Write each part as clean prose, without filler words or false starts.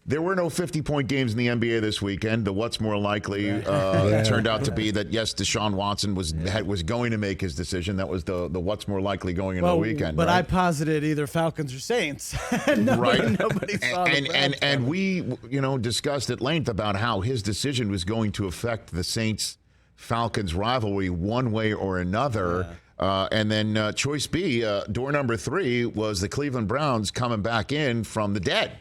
There were no 50-point games in the NBA this weekend. The what's more likely turned out to be that, yes, Deshaun Watson was going to make his decision. That was the what's more likely going into the weekend. But right? I posited either Falcons or Saints. Nobody saw and we discussed at length about how his decision was going to affect the Saints-Falcons rivalry one way or another. And then choice B, door number 3, was the Cleveland Browns coming back in from the dead.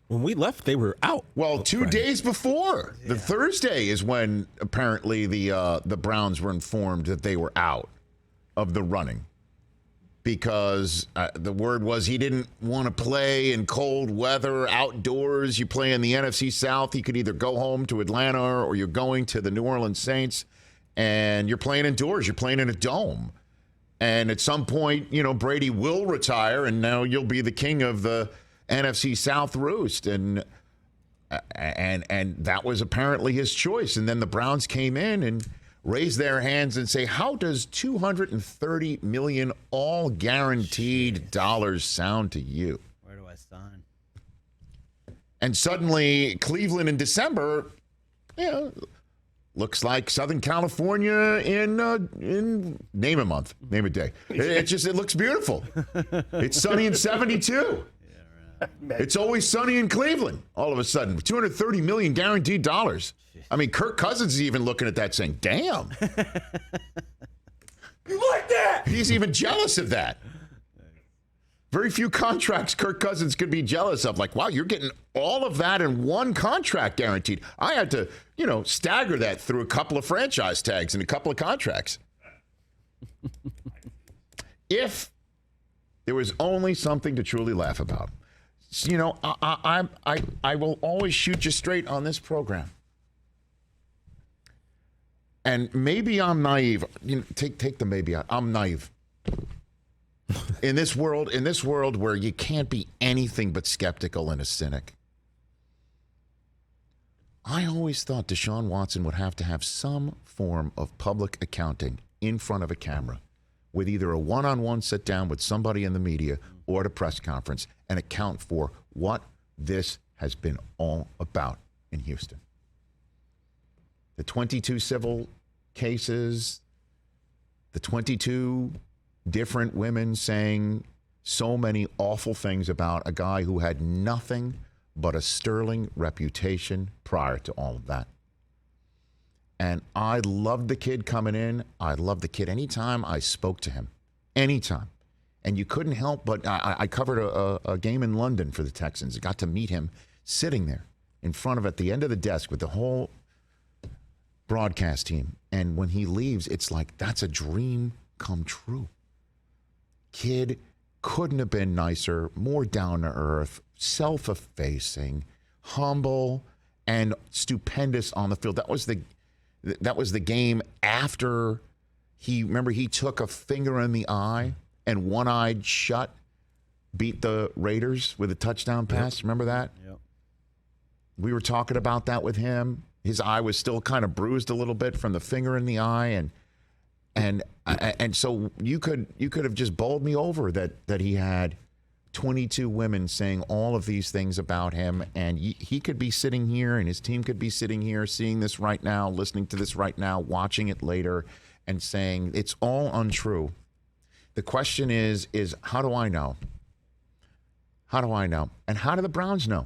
When we left, they were out. Well, 2 days before. The Thursday is when apparently the Browns were informed that they were out of the running because the word was he didn't want to play in cold weather outdoors. You play in the NFC South. You could either go home to Atlanta or you're going to the New Orleans Saints, and you're playing indoors. You're playing in a dome. And at some point, Brady will retire, and now you'll be the king of the NFC South roost, and that was apparently his choice. And then the Browns came in and raised their hands and say, how does $230 million all guaranteed dollars sound to you? Where do I sign? And suddenly Cleveland in December, looks like Southern California in name a month, name a day. It looks beautiful. It's sunny in 72. It's always sunny in Cleveland, all of a sudden. $230 million guaranteed dollars. I mean, Kirk Cousins is even looking at that saying, damn. You like that? He's even jealous of that. Very few contracts Kirk Cousins could be jealous of. Like, wow, you're getting all of that in one contract guaranteed. I had to, stagger that through a couple of franchise tags and a couple of contracts. If there was only something to truly laugh about. I will always shoot you straight on this program. And maybe I'm naive. Take the maybe out. I'm naive. In this world where you can't be anything but skeptical and a cynic. I always thought Deshaun Watson would have to have some form of public accounting in front of a camera with either a one-on-one sit down with somebody in the media or at a press conference and account for what this has been all about in Houston. The 22 civil cases, the 22 different women saying so many awful things about a guy who had nothing but a sterling reputation prior to all of that. And I loved the kid coming in. I loved the kid anytime I spoke to him. Anytime. And you couldn't help but, I covered a game in London for the Texans. I got to meet him sitting there in front of, at the end of the desk with the whole broadcast team. And when he leaves, it's like, that's a dream come true. Kid couldn't have been nicer, more down to earth, self-effacing, humble, and stupendous on the field. That was the game after he took a finger in the eye and one-eyed shut, beat the Raiders with a touchdown pass. Yep. Remember that? Yep. We were talking about that with him. His eye was still kind of bruised a little bit from the finger in the eye, and so you could have just bowled me over that he had 22 women saying all of these things about him, and he could be sitting here and his team could be sitting here seeing this right now, listening to this right now, watching it later, and saying it's all untrue. The question is how do I know? How do I know? And how do the Browns know?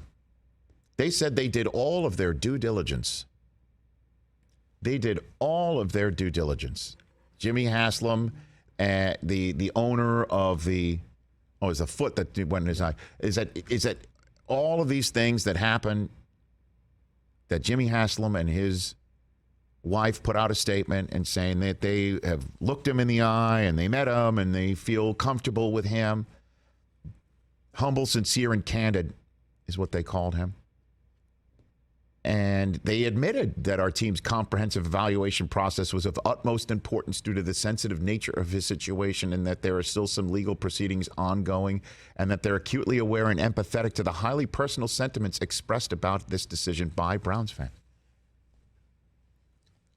They said they did all of their due diligence. They did all of their due diligence. Jimmy Haslam, the owner of the, is the foot that went in his eye. Is that all of these things that happened, that Jimmy Haslam and his wife put out a statement and saying that they have looked him in the eye and they met him and they feel comfortable with him. Humble, sincere, and candid is what they called him. And they admitted that our team's comprehensive evaluation process was of utmost importance due to the sensitive nature of his situation, and that there are still some legal proceedings ongoing, and that they're acutely aware and empathetic to the highly personal sentiments expressed about this decision by Browns fans.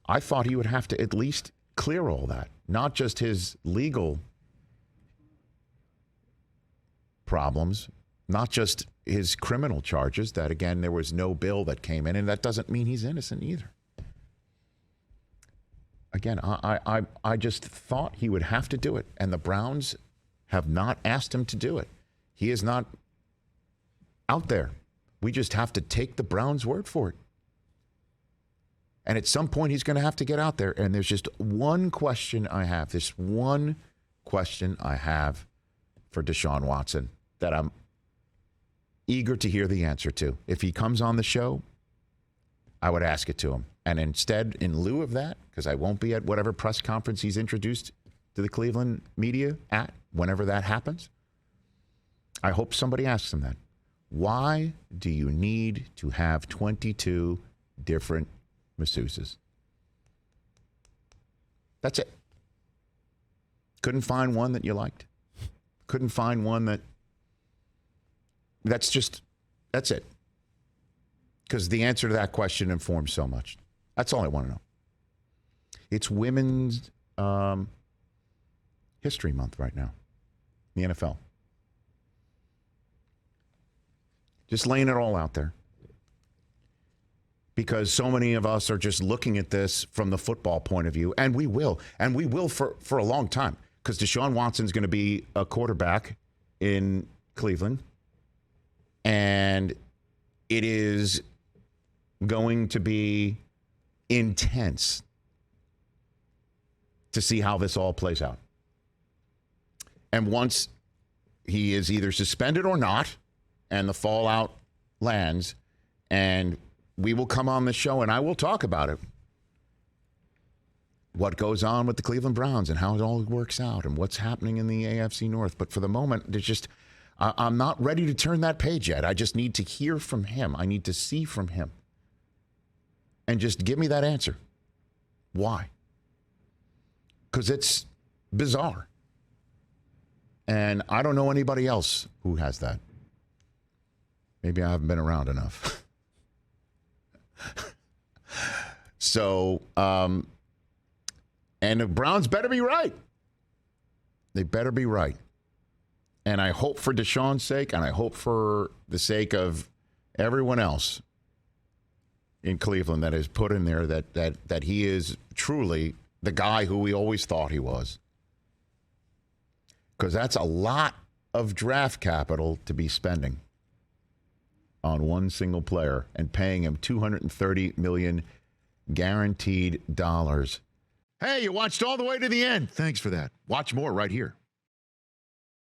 I thought he would have to at least clear all that, not just his legal problems, not just his criminal charges, that, again, there was no bill that came in, and that doesn't mean he's innocent either. Again, I just thought he would have to do it, and the Browns have not asked him to do it. He is not out there. We just have to take the Browns' word for it. And at some point, he's going to have to get out there. And there's just one question I have, this one question I have for Deshaun Watson that I'm eager to hear the answer to. If he comes on the show, I would ask it to him. And instead, in lieu of that, because I won't be at whatever press conference he's introduced to the Cleveland media at, whenever that happens, I hope somebody asks him that. Why do you need to have 22 different masseuses? That's it. Couldn't find one that you liked. Couldn't find one that's it. Because the answer to that question informs so much. That's all I want to know. It's Women's History Month right now, the NFL. Just laying it all out there. Because so many of us are just looking at this from the football point of view, and we will for a long time, because Deshaun Watson's going to be a quarterback in Cleveland, and it is going to be intense to see how this all plays out. And once he is either suspended or not, and the fallout lands, and we will come on the show and I will talk about it, what goes on with the Cleveland Browns and how it all works out and what's happening in the AFC North. But for the moment, there's just, I'm not ready to turn that page yet. I just need to hear from him. I need to see from him. And just give me that answer. Why? Because it's bizarre. And I don't know anybody else who has that. Maybe I haven't been around enough. So, and the Browns better be right. They better be right. And I hope for Deshaun's sake, and I hope for the sake of everyone else in Cleveland that is put in there that he is truly the guy who we always thought he was. Because that's a lot of draft capital to be spending on one single player and paying him $230 million guaranteed dollars. Hey, you watched all the way to the end. Thanks for that. Watch more right here.